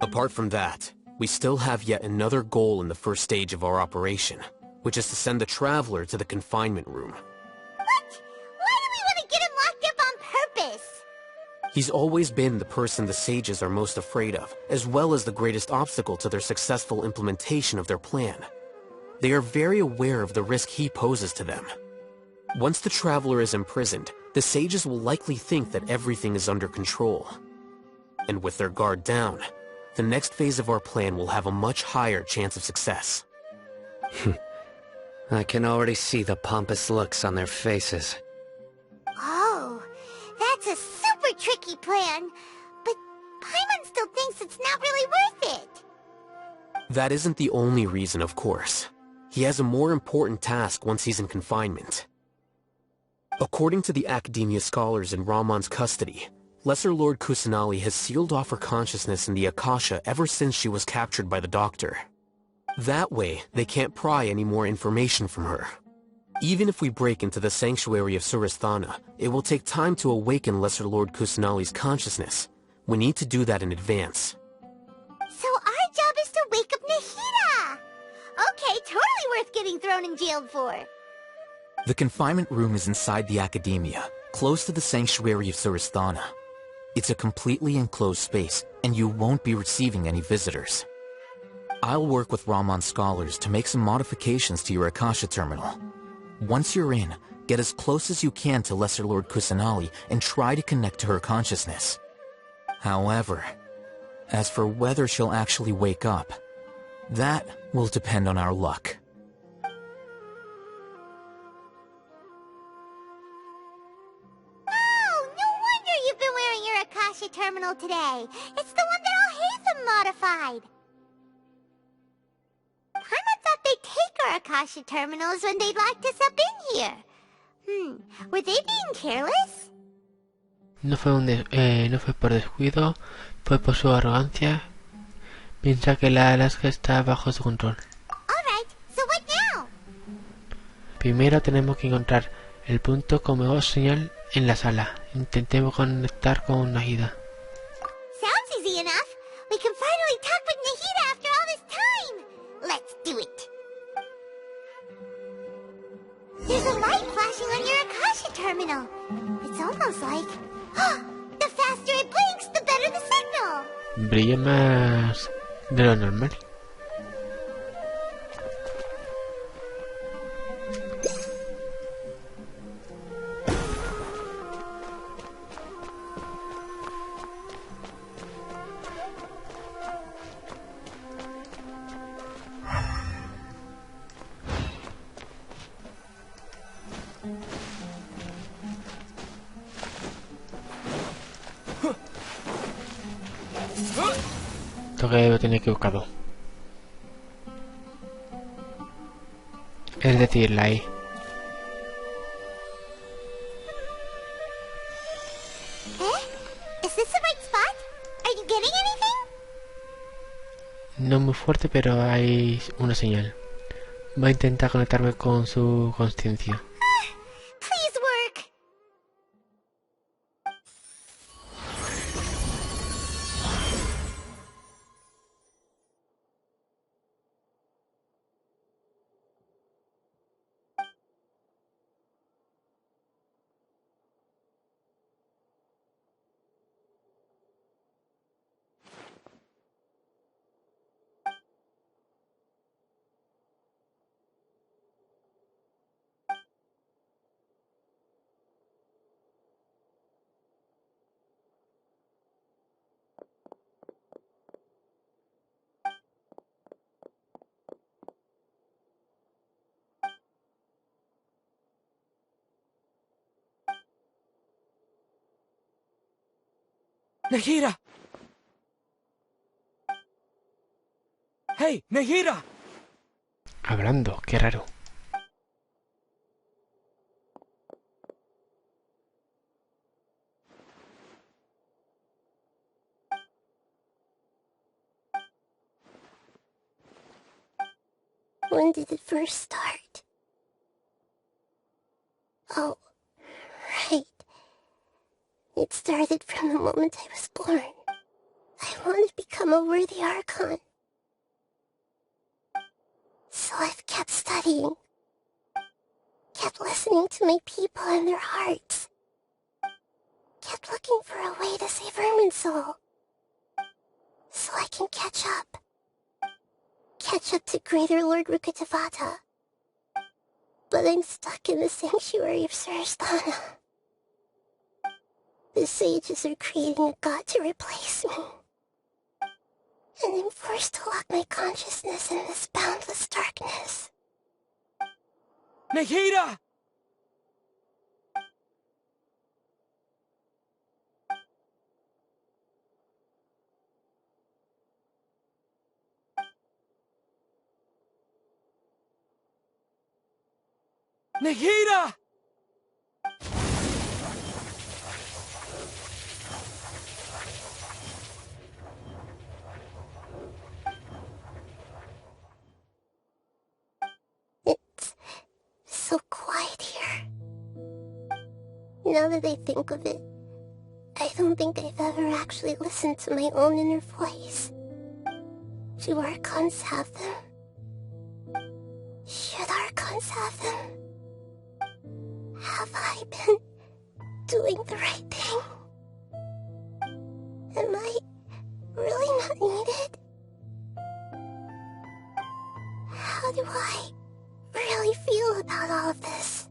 Apart from that, we still have yet another goal in the first stage of our operation, which is to send the Traveler to the confinement room. What? Why do we want to get him locked up on purpose? He's always been the person the sages are most afraid of, as well as the greatest obstacle to their successful implementation of their plan. They are very aware of the risk he poses to them. Once the Traveler is imprisoned, the sages will likely think that everything is under control. And with their guard down, the next phase of our plan will have a much higher chance of success. I can already see the pompous looks on their faces. Oh, that's a super tricky plan, but Paimon still thinks it's not really worth it. That isn't the only reason, of course. He has a more important task once he's in confinement. According to the academia scholars in Ramon's custody, Lesser Lord Kusanali has sealed off her consciousness in the Akasha ever since she was captured by the doctor. That way, they can't pry any more information from her. Even if we break into the sanctuary of Surasthana, it will take time to awaken Lesser Lord Kusanali's consciousness. We need to do that in advance. So our job is to wake up Nahida! Okay, totally worth getting thrown in jail for. The confinement room is inside the academia, close to the sanctuary of Surasthana. It's a completely enclosed space, and you won't be receiving any visitors. I'll work with Ramon's scholars to make some modifications to your Akasha terminal. Once you're in, get as close as you can to Lesser Lord Kusanali and try to connect to her consciousness. However, as for whether she'll actually wake up, that will depend on our luck. Terminal today. It's the one that Al-Haytham modified. Paimon thought they'd take our Akasha terminals when they locked us up in here. Were they being careless? No fue por descuido, fue por su arrogancia. Piensa que la Alaska está bajo su control. Alright, so what now? Primero tenemos que encontrar el punto con mejor señal en la sala. Intentemos conectar con Nahida. Sounds easy enough. We can finally talk with Nahida after all this time. Let's do it. There's a light flashing on your Akasha terminal. It's almost like... the faster it blinks, the better the signal. Brilla más de lo normal. Esto que lo tiene equivocado. Es decir, la I. Is this the right spot? Are you getting anything? No muy fuerte, pero hay una señal. Voy a intentar conectarme con su consciencia. Please work. Nahida! Hey, Nahida! Hablando, qué raro. When did it first start? Oh, right. It started from the moment I was born. I want to become a worthy Archon. So I've kept studying. Kept listening to my people and their hearts. Kept looking for a way to save Irminsul. So I can catch up. Catch up to Greater Lord Rukkhadevata. But I'm stuck in the sanctuary of Surasthana. The sages are creating a god to replace me. And I'm forced to lock my consciousness in this boundless darkness. Nahida! Nahida! It's so quiet here. Now that I think of it, I don't think I've ever actually listened to my own inner voice. Do Archons have them? Should Archons have them? Have I been doing the right thing? Am I really not needed? How do I really feel about all of this?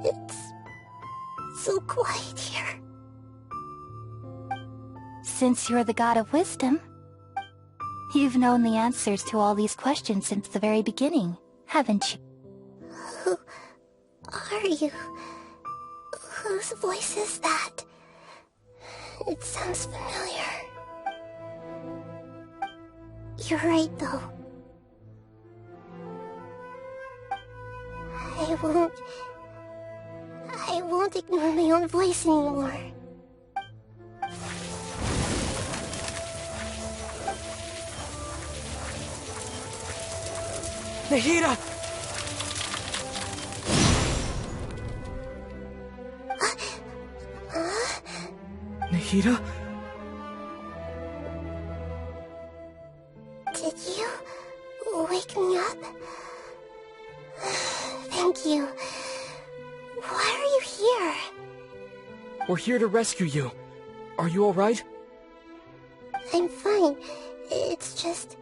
It's so quiet here. Since you're the god of wisdom, you've known the answers to all these questions since the very beginning, haven't you? Who are you? Whose voice is that? It sounds familiar. You're right, though. I won't ignore my own voice anymore. Nahida! Nahida? Did you wake me up? Thank you. Why are you here? We're here to rescue you. Are you alright? I'm fine. It's just...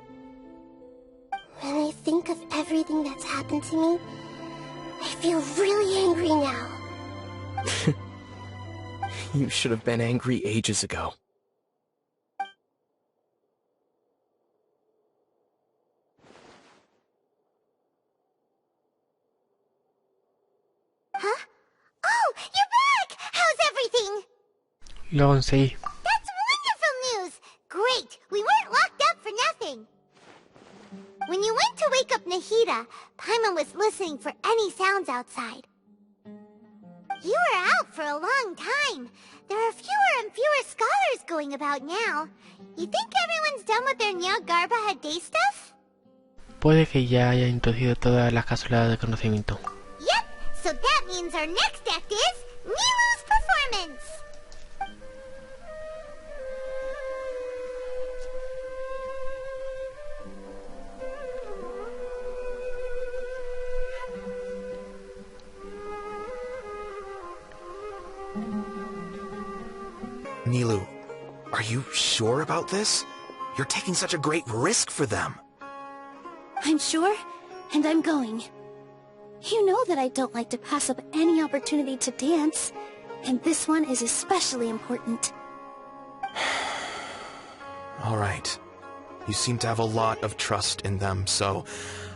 when I think of everything that's happened to me, I feel really angry now. You should have been angry ages ago. Huh? Oh, you're back! How's everything? Lo conseguí. That's wonderful news! Great! We weren't locked up for nothing! When you went to wake up Nahida, Paimon was listening for any sounds outside. You were out for a long time. There are fewer and fewer scholars going about now. You think everyone's done with their Nya Garba Had Day stuff? Puede que ya haya introducido todas las cápsulas de conocimiento. Yep, so that means our next act is Nilou's performance! Nilou, are you sure about this? You're taking such a great risk for them. I'm sure, and I'm going. You know that I don't like to pass up any opportunity to dance, and this one is especially important. All right. You seem to have a lot of trust in them, so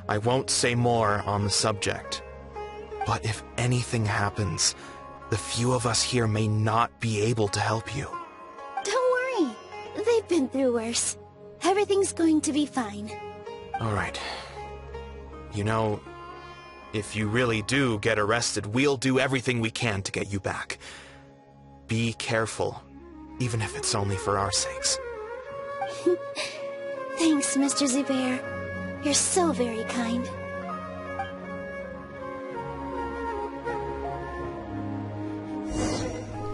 I won't say more on the subject. But if anything happens, the few of us here may not be able to help you. Don't worry. They've been through worse. Everything's going to be fine. All right. You know, if you really do get arrested, we'll do everything we can to get you back. Be careful, even if it's only for our sakes. Thanks, Mr. Zubair. You're so very kind.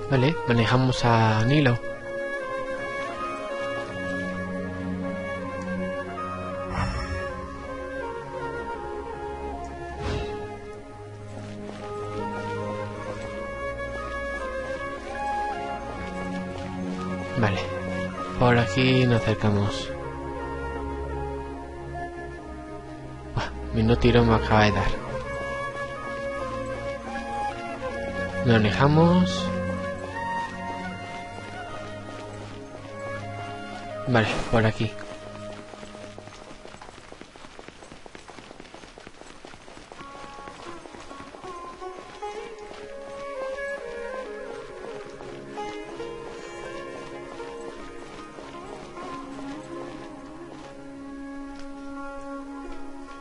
Vale, manejamos a Nilo. Vale. Por aquí nos acercamos. Menudo tiro me acaba de dar. Nos alejamos. Vale, por aquí.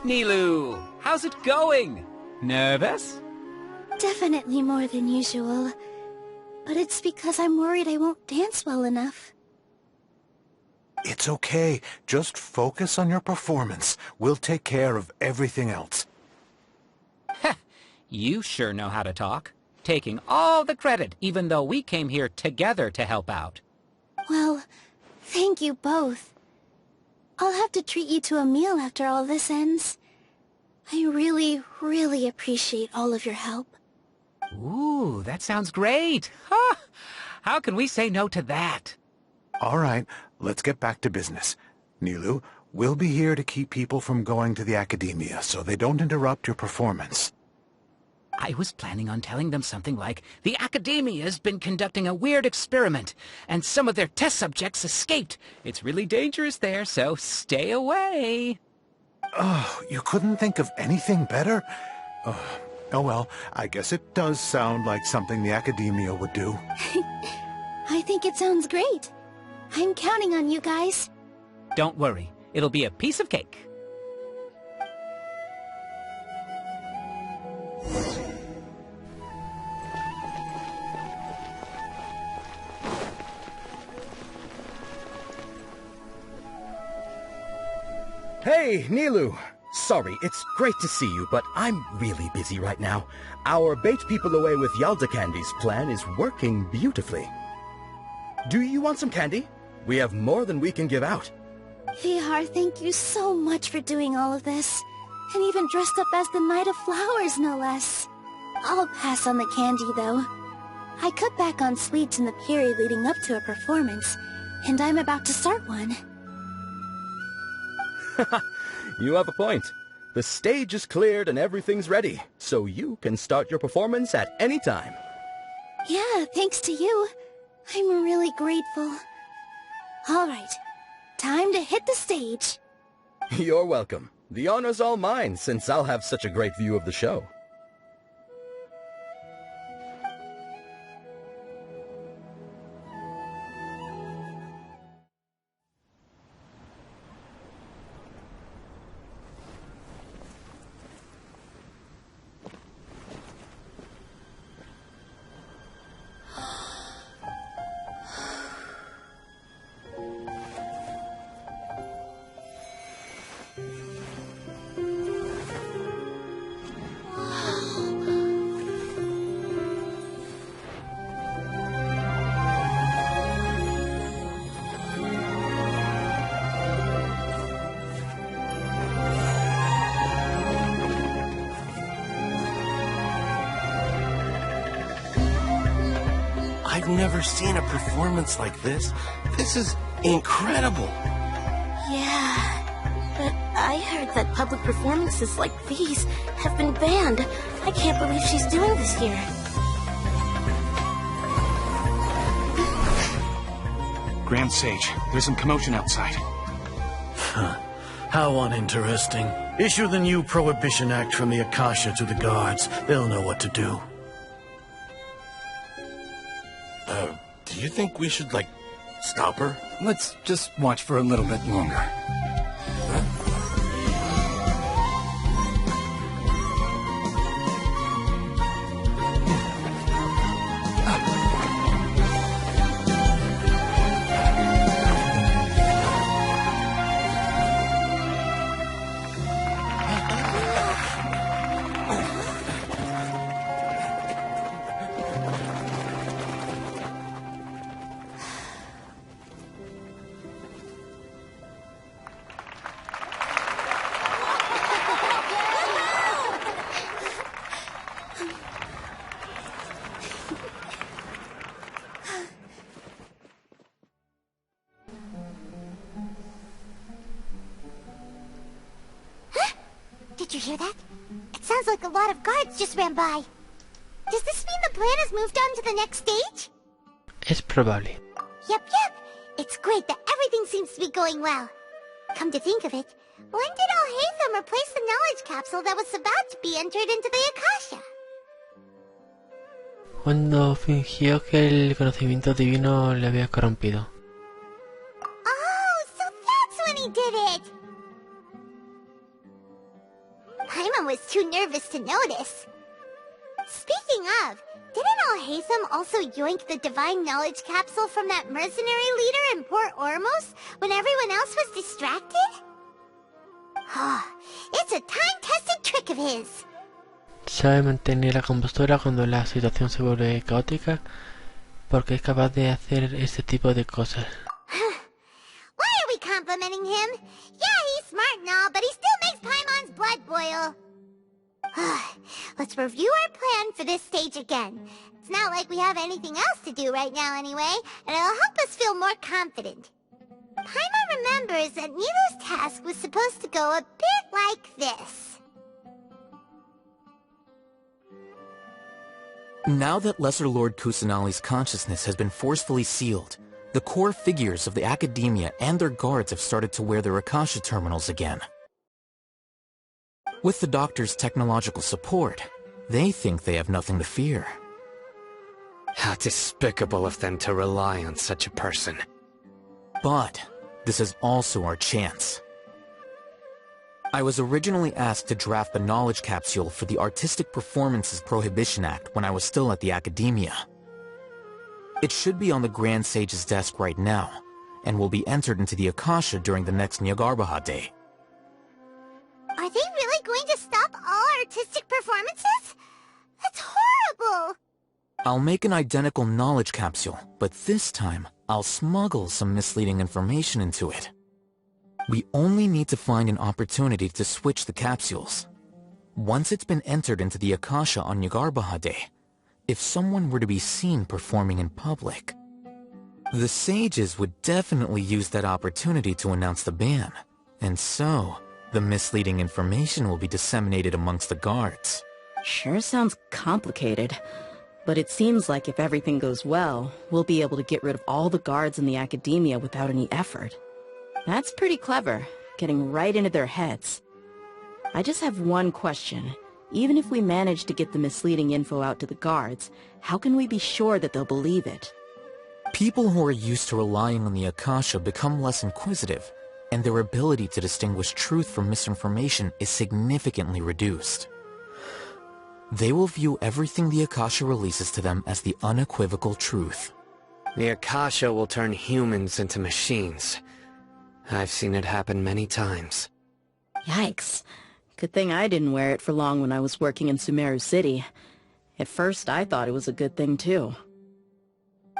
Nilu, how's it going? Nervous? Definitely more than usual. But it's because I'm worried I won't dance well enough. It's okay. Just focus on your performance. We'll take care of everything else. You sure know how to talk. Taking all the credit, even though we came here together to help out. Well, thank you both. I'll have to treat you to a meal after all this ends. I really, really appreciate all of your help. Ooh, that sounds great. Huh? How can we say no to that? All right, let's get back to business. Nilu, we'll be here to keep people from going to the academia so they don't interrupt your performance. I was planning on telling them something like, the academia's been conducting a weird experiment, and some of their test subjects escaped. It's really dangerous there, so stay away. Oh, you couldn't think of anything better? Oh well, I guess it does sound like something the academia would do. I think it sounds great. I'm counting on you guys. Don't worry, it'll be a piece of cake. Hey, Nilu! Sorry, it's great to see you, but I'm really busy right now. Our Bait People Away with Yalda Candies plan is working beautifully. Do you want some candy? We have more than we can give out. Vihar, thank you so much for doing all of this. And even dressed up as the Knight of Flowers, no less. I'll pass on the candy, though. I cut back on sweets in the period leading up to a performance, and I'm about to start one. You have a point. The stage is cleared and everything's ready, so you can start your performance at any time. Yeah, thanks to you. I'm really grateful. All right, time to hit the stage. You're welcome. The honor's all mine, since I'll have such a great view of the show. I've never seen a performance like this. This is incredible. Yeah, but I heard that public performances like these have been banned. I can't believe she's doing this here. Grand Sage, there's some commotion outside. Huh. How uninteresting. Issue the new Prohibition Act from the Akasha to the guards. They'll know what to do. Do you think we should, stop her? Let's just watch for a little bit longer. Did you hear that? It sounds like a lot of guards just ran by. Does this mean the plan has moved on to the next stage? Es probable. Yep. It's great that everything seems to be going well. Come to think of it, when did Al-Haytham replace the knowledge capsule that was about to be entered into the Akasha? Cuando fingió que el conocimiento divino le había corrompido. Oh, so that's when he did it! Paimon was too nervous to notice. Speaking of, didn't Al-Haytham also yoink the divine knowledge capsule from that mercenary leader in Port Ormos when everyone else was distracted? It's a time-tested trick of his. Sabe mantener la compostura cuando la situación se vuelve caótica porque es capaz de hacer este tipo de cosas. Why are we complimenting him? Yeah, he's smart and all, but he still makes Paimon's blood boil. Let's review our plan for this stage again. It's not like we have anything else to do right now anyway, and it'll help us feel more confident. Paimon remembers that Nilou's task was supposed to go a bit like this. Now that Lesser Lord Kusanali's consciousness has been forcefully sealed, the core figures of the Academia and their guards have started to wear their Akasha terminals again. With the Doctor's technological support, they think they have nothing to fear. How despicable of them to rely on such a person. But this is also our chance. I was originally asked to draft the knowledge capsule for the Artistic Performances Prohibition Act when I was still at the Academia. It should be on the Grand Sage's desk right now, and will be entered into the Akasha during the next Nyagarbaha Day. Are they really going to stop all artistic performances? That's horrible! I'll make an identical knowledge capsule, but this time, I'll smuggle some misleading information into it. We only need to find an opportunity to switch the capsules. Once it's been entered into the Akasha on Nyagarbaha Day, if someone were to be seen performing in public, the sages would definitely use that opportunity to announce the ban, and so the misleading information will be disseminated amongst the guards. Sure sounds complicated, but it seems like if everything goes well, we'll be able to get rid of all the guards in the Academia without any effort. That's pretty clever, getting right into their heads. I just have one question. Even if we manage to get the misleading info out to the guards, how can we be sure that they'll believe it? People who are used to relying on the Akasha become less inquisitive, and their ability to distinguish truth from misinformation is significantly reduced. They will view everything the Akasha releases to them as the unequivocal truth. The Akasha will turn humans into machines. I've seen it happen many times. Yikes. Good thing I didn't wear it for long when I was working in Sumeru City. At first, I thought it was a good thing, too.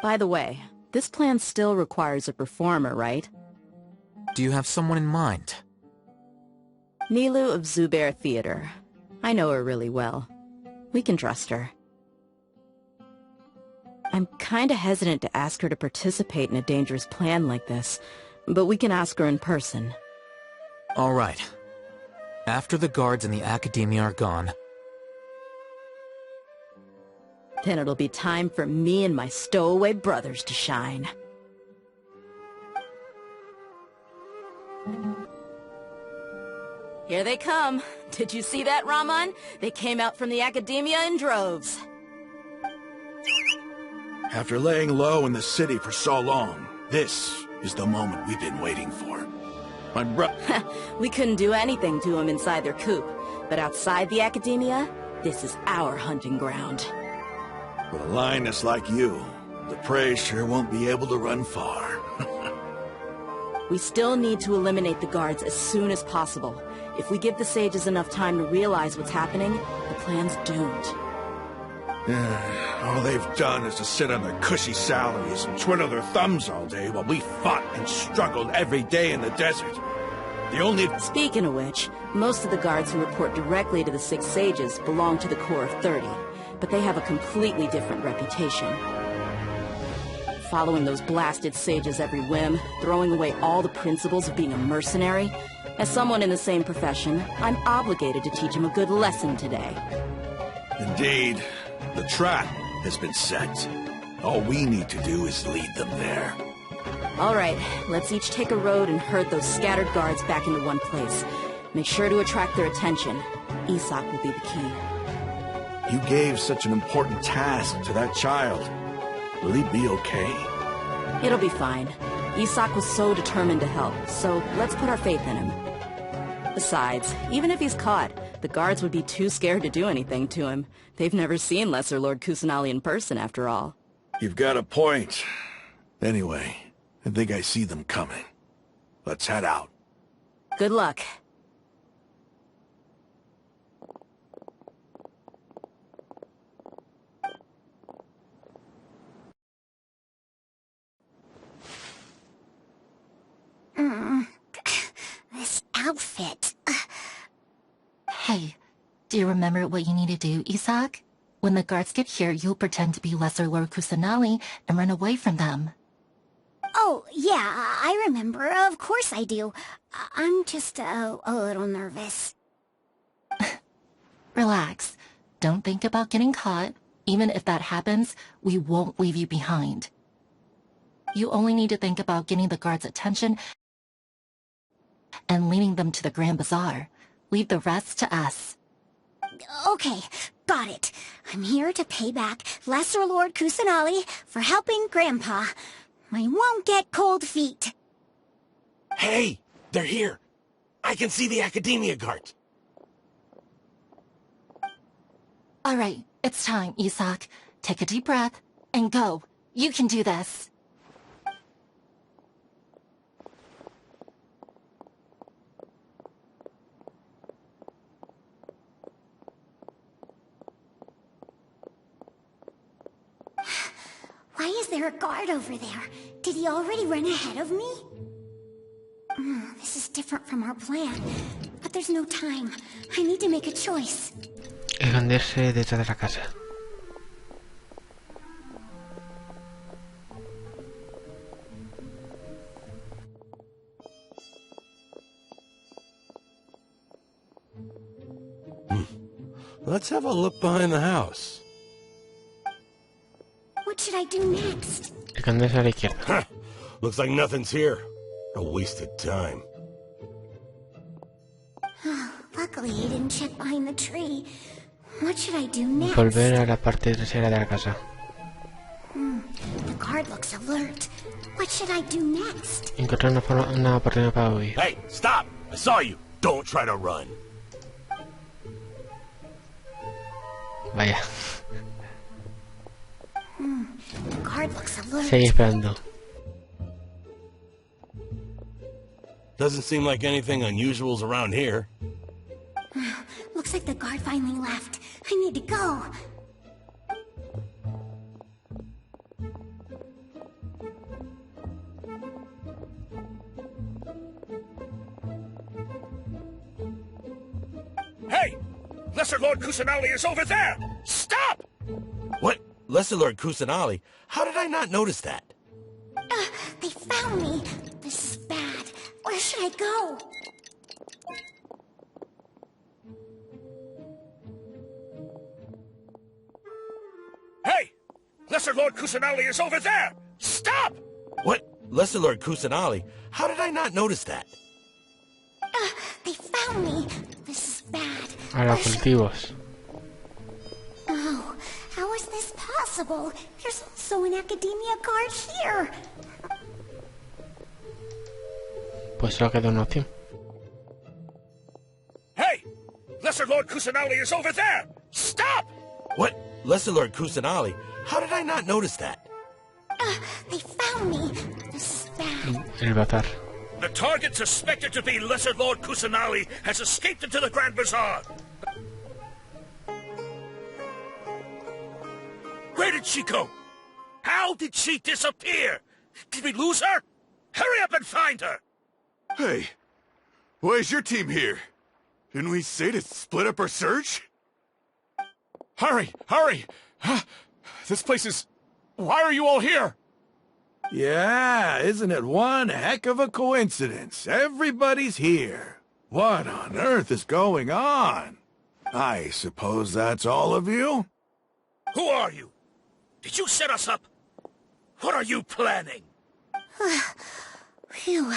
By the way, this plan still requires a performer, right? Do you have someone in mind? Nilou of Zubair Theater. I know her really well. We can trust her. I'm kinda hesitant to ask her to participate in a dangerous plan like this, but we can ask her in person. All right. After the guards in the Academia are gone, then it'll be time for me and my stowaway brothers to shine. Here they come. Did you see that, Raman? They came out from the Academia in droves. After laying low in the city for so long, this is the moment we've been waiting for. My We couldn't do anything to them inside their coop, but outside the Academia, this is our hunting ground. With a lioness like you, the prey sure won't be able to run far. We still need to eliminate the guards as soon as possible. If we give the sages enough time to realize what's happening, the plan's doomed. All they've done is to sit on their cushy salaries and twiddle their thumbs all day while we fought and struggled every day in the desert. The only... Speaking of which, most of the guards who report directly to the Six Sages belong to the Corps of 30, but they have a completely different reputation. following those blasted sages every whim, throwing away all the principles of being a mercenary. As someone in the same profession, I'm obligated to teach him a good lesson today. Indeed. The trap has been set. All we need to do is lead them there. All right, let's each take a road and herd those scattered guards back into one place. Make sure to attract their attention. Isak will be the key. You gave such an important task to that child. Will he be okay? It'll be fine. Isak was so determined to help, so let's put our faith in him. Besides, even if he's caught, the guards would be too scared to do anything to him. They've never seen Lesser Lord Kusanali in person, after all. You've got a point. Anyway, I think I see them coming. Let's head out. Good luck. This outfit. Hey, do you remember what you need to do, Isak? When the guards get here, you'll pretend to be Lesser Lord Kusanali and run away from them. Oh, yeah, I remember. Of course I do. I'm just a little nervous. Relax. Don't think about getting caught. Even if that happens, we won't leave you behind. You only need to think about getting the guards' attention and leading them to the Grand Bazaar. Leave the rest to us. Okay, got it. I'm here to pay back Lesser Lord Kusanali for helping Grandpa. I won't get cold feet. Hey! They're here! I can see the Academia guards! Alright, it's time, Isak. Take a deep breath and go. You can do this. Why is there a guard over there? Did he already run ahead of me? This is different from our plan. But there's no time. I need to make a choice. Esconderse detrás de la casa. Let's have a look behind the house. What should I do next? Esconderse a la izquierda. Looks like nothing's here. A wasted time. Luckily, he didn't check behind the tree. What should I do next? Volver a la parte trasera de la casa. The guard looks alert. What should I do next? Encontrar una oportunidad para huir. Hey, stop! I saw you! Don't try to run. Vaya. The guard looks alert. Sigue esperando. Doesn't seem like anything unusual's around here. Looks like the guard finally left. I need to go. Hey! Lesser Lord Kusanali is over there! Stop! What? Lesser Lord Kusanali? How did I not notice that? They found me. This is bad. Where should I go? Hey! Lesser Lord Kusanali is over there! Stop! What? Lesser Lord Kusanali? How did I not notice that? They found me. This is bad. A los cultivos. Oh, how is this possible? There's also an Academia guard here. Pues solo queda una opción. Hey! Lesser Lord Kusanali is over there! Stop! What? Lesser Lord Kusanali? How did I not notice that? They found me. This is bad. El bazar. The target suspected to be Lesser Lord Kusanali has escaped into the Grand Bazaar. Where did she go? How did she disappear? Did we lose her? Hurry up and find her! Hey, why is your team here? Didn't we say to split up our search? Hurry! Hurry! This place is... Why are you all here? Yeah, isn't it one heck of a coincidence? Everybody's here. What on earth is going on? I suppose that's all of you? Who are you? Did you set us up? What are you planning? Phew,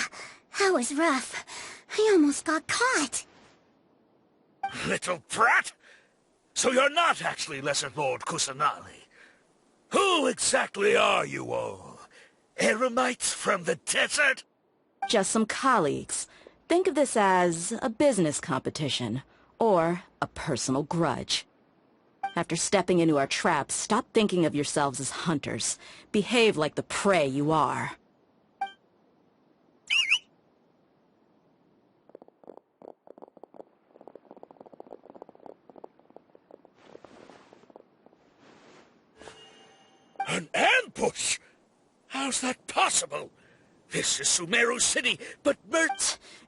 that was rough. I almost got caught. Little brat! So you're not actually Lesser Lord Kusanali. Who exactly are you all? Eremites from the desert? Just some colleagues. Think of this as a business competition, or a personal grudge. After stepping into our traps, stop thinking of yourselves as hunters. Behave like the prey you are. An ambush? How's that possible? This is Sumeru City, but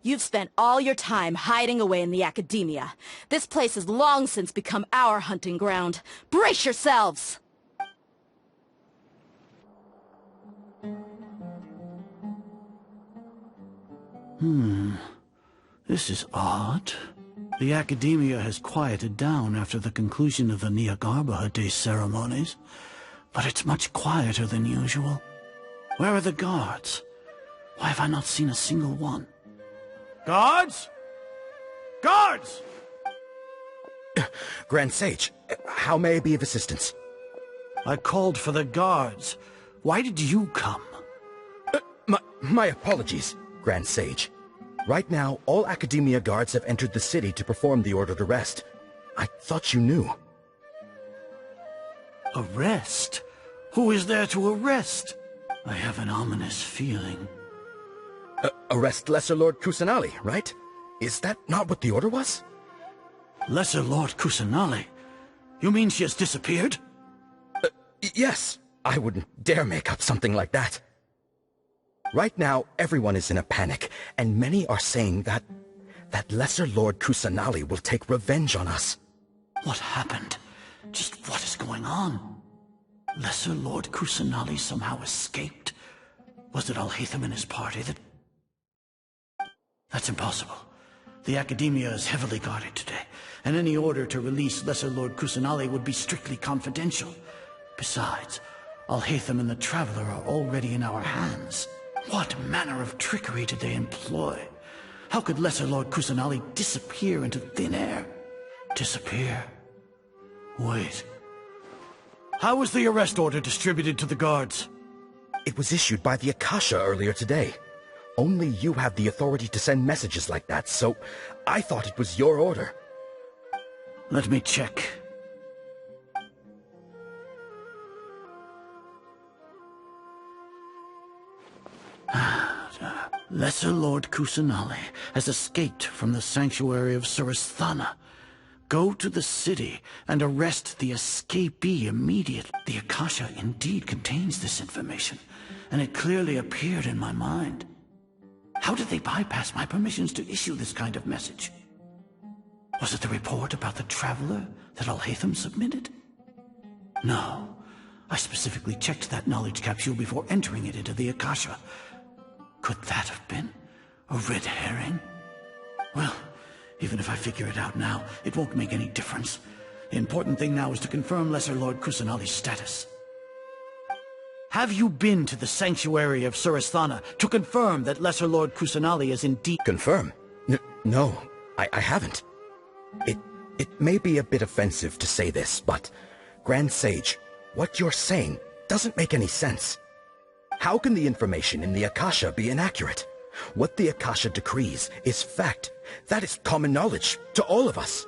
You've spent all your time hiding away in the academia. This place has long since become our hunting ground. Brace yourselves! This is odd. The academia has quieted down after the conclusion of the Niagarbaha Day ceremonies, but it's much quieter than usual. Where are the guards? Why have I not seen a single one? Guards? Guards! Grand Sage, how may I be of assistance? I called for the guards. Why did you come? My apologies, Grand Sage. Right now, all Academia guards have entered the city to perform the ordered arrest. I thought you knew. Arrest? Who is there to arrest? I have an ominous feeling. Arrest Lesser Lord Kusanali, right? Is that not what the order was? Lesser Lord Kusanali? You mean she has disappeared? Yes. I wouldn't dare make up something like that. Right now, everyone is in a panic, and many are saying that Lesser Lord Kusanali will take revenge on us. What happened? Just what is going on? Lesser Lord Kusanali somehow escaped? Was it Al-Haytham and his party that... That's impossible. The Academia is heavily guarded today, and any order to release Lesser Lord Kusanali would be strictly confidential. Besides, Al-Haytham and the Traveler are already in our hands. What manner of trickery did they employ? How could Lesser Lord Kusanali disappear into thin air? Disappear? Wait. How was the arrest order distributed to the guards? It was issued by the Akasha earlier today. Only you have the authority to send messages like that, so I thought it was your order. Let me check. Lesser Lord Kusanali has escaped from the sanctuary of Surasthana. Go to the city and arrest the escapee immediately. The Akasha indeed contains this information, and it clearly appeared in my mind. How did they bypass my permissions to issue this kind of message? Was it the report about the Traveler that Al-Haytham submitted? No. I specifically checked that knowledge capsule before entering it into the Akasha. Could that have been a red herring? Well, even if I figure it out now, it won't make any difference. The important thing now is to confirm Lesser Lord Kusanali's status. Have you been to the sanctuary of Surasthana to confirm that Lesser Lord Kusanali is indeed... Confirm? No, I haven't. It may be a bit offensive to say this, but, Grand Sage, what you're saying doesn't make any sense. How can the information in the Akasha be inaccurate? What the Akasha decrees is fact. That is common knowledge to all of us.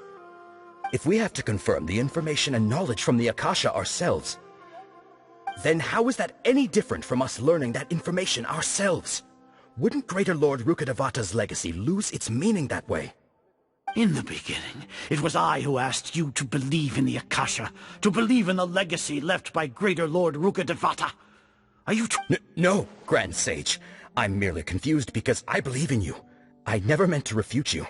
If we have to confirm the information and knowledge from the Akasha ourselves, then how is that any different from us learning that information ourselves? Wouldn't Greater Lord Rukkhadevata's legacy lose its meaning that way? In the beginning, it was I who asked you to believe in the Akasha, to believe in the legacy left by Greater Lord Rukkhadevata. Are you No, Grand Sage. I'm merely confused because I believe in you. I never meant to refute you.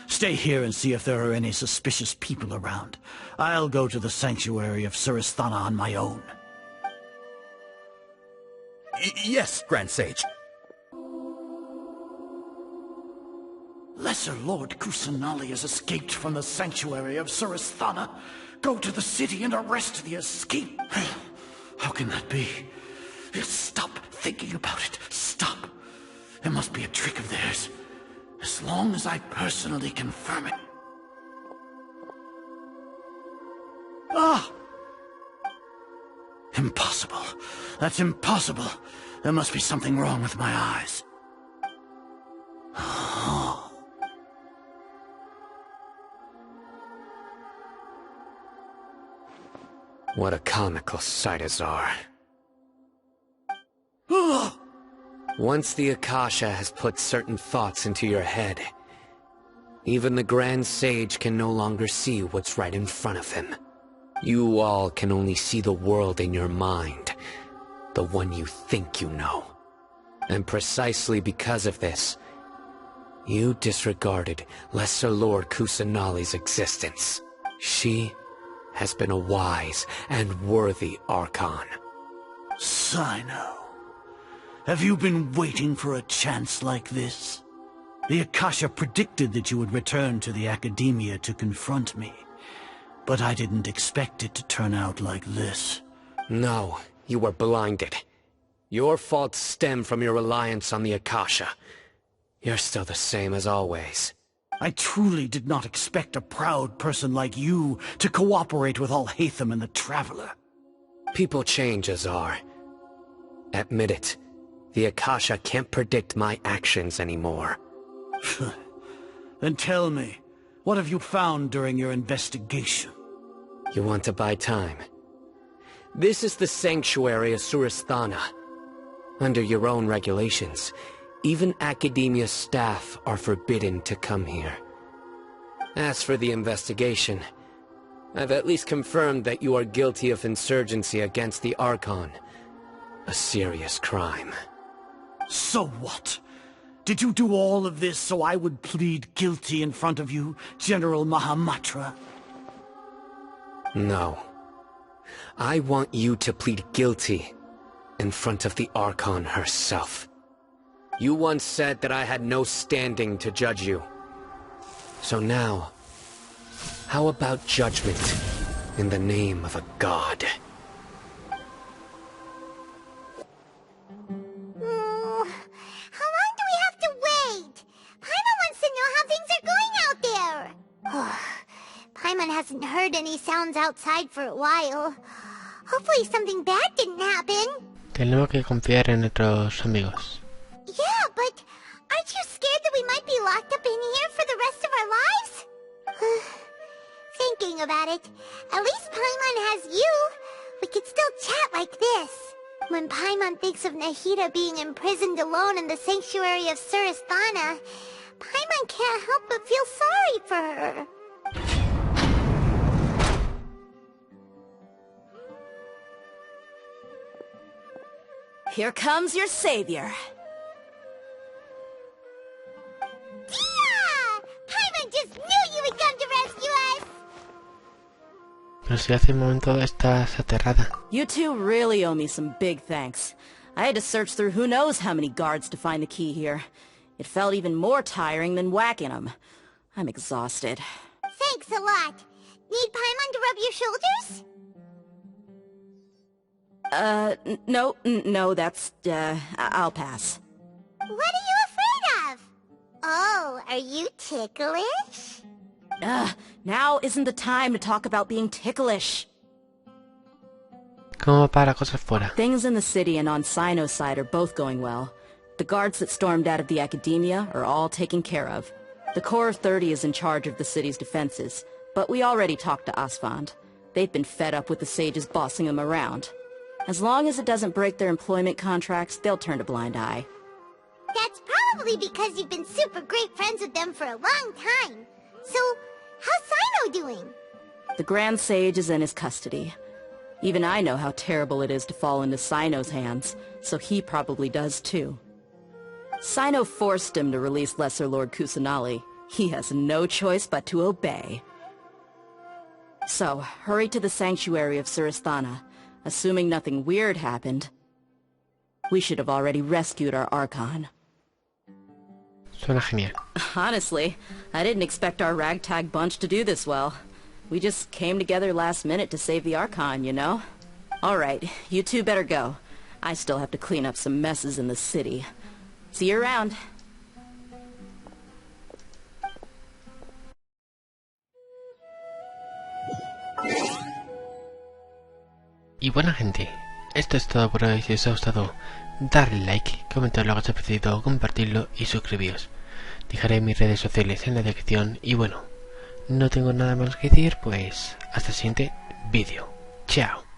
Stay here and see if there are any suspicious people around. I'll go to the sanctuary of Surasthana on my own. Yes, Grand Sage. Lesser Lord Kusanali has escaped from the sanctuary of Surasthana. Go to the city and arrest the escape. How can that be? Stop thinking about it. Stop. It must be a trick of theirs. As long as I personally confirm it. Ah! Impossible. That's impossible. There must be something wrong with my eyes. What a comical sight, Azar. Once the Akasha has put certain thoughts into your head, even the Grand Sage can no longer see what's right in front of him. You all can only see the world in your mind, the one you think you know. And precisely because of this, you disregarded Lesser Lord Kusanali's existence. She has been a wise and worthy Archon. Sino, have you been waiting for a chance like this? The Akasha predicted that you would return to the Academia to confront me, but I didn't expect it to turn out like this. No, you were blinded. Your faults stem from your reliance on the Akasha. You're still the same as always. I truly did not expect a proud person like you to cooperate with Alhaitham and the Traveler. People change, Azar. Admit it. The Akasha can't predict my actions anymore. Then tell me, what have you found during your investigation? You want to buy time? This is the sanctuary of Surasthana. Under your own regulations, even Academia staff are forbidden to come here. As for the investigation, I've at least confirmed that you are guilty of insurgency against the Archon. A serious crime. So what? Did you do all of this so I would plead guilty in front of you, General Mahamatra? No. I want you to plead guilty in front of the Archon herself. You once said that I had no standing to judge you. So now, how about judgment in the name of a god? How long do we have to wait? Paimon wants to know how things are going out there. Paimon hasn't heard any sounds outside for a while. Hopefully something bad didn't happen. Tenemos que confiar en nuestros amigos. Yeah, but aren't you scared that we might be locked up in here for the rest of our lives? Thinking about it, at least Paimon has you. We could still chat like this. When Paimon thinks of Nahida being imprisoned alone in the sanctuary of Surasthana, Paimon can't help but feel sorry for her. Here comes your savior. Dia! Paimon just knew you would come to rescue us! Pero si hace un momento estás aterrada. You two really owe me some big thanks. I had to search through who knows how many guards to find the key here. It felt even more tiring than whacking them. I'm exhausted. Thanks a lot. Need Paimon to rub your shoulders? No, that's, I'll pass. What are you afraid of? Oh, are you ticklish? Now isn't the time to talk about being ticklish. ¿Cómo para cosas fuera? Things in the city and on Sino's side are both going well. The guards that stormed out of the Academia are all taken care of. The Corps of 30 is in charge of the city's defenses, but we already talked to Asfand. They've been fed up with the sages bossing them around. As long as it doesn't break their employment contracts, they'll turn a blind eye. That's probably because you've been super great friends with them for a long time. So, how's Sino doing? The Grand Sage is in his custody. Even I know how terrible it is to fall into Sino's hands, so he probably does too. Sino forced him to release Lesser Lord Kusanali. He has no choice but to obey. So, hurry to the sanctuary of Surasthana. Assuming nothing weird happened. We should have already rescued our Archon. Suena genial. Honestly, I didn't expect our ragtag bunch to do this well. We just came together last minute to save the Archon, you know? Alright, you two better go. I still have to clean up some messes in the city. See you around. Y buena gente, esto es todo por hoy. Si os ha gustado, darle like, comentar lo que os ha parecido, compartirlo y suscribiros. Dejaré mis redes sociales en la descripción y bueno, no tengo nada más que decir, pues hasta el siguiente vídeo. Chao.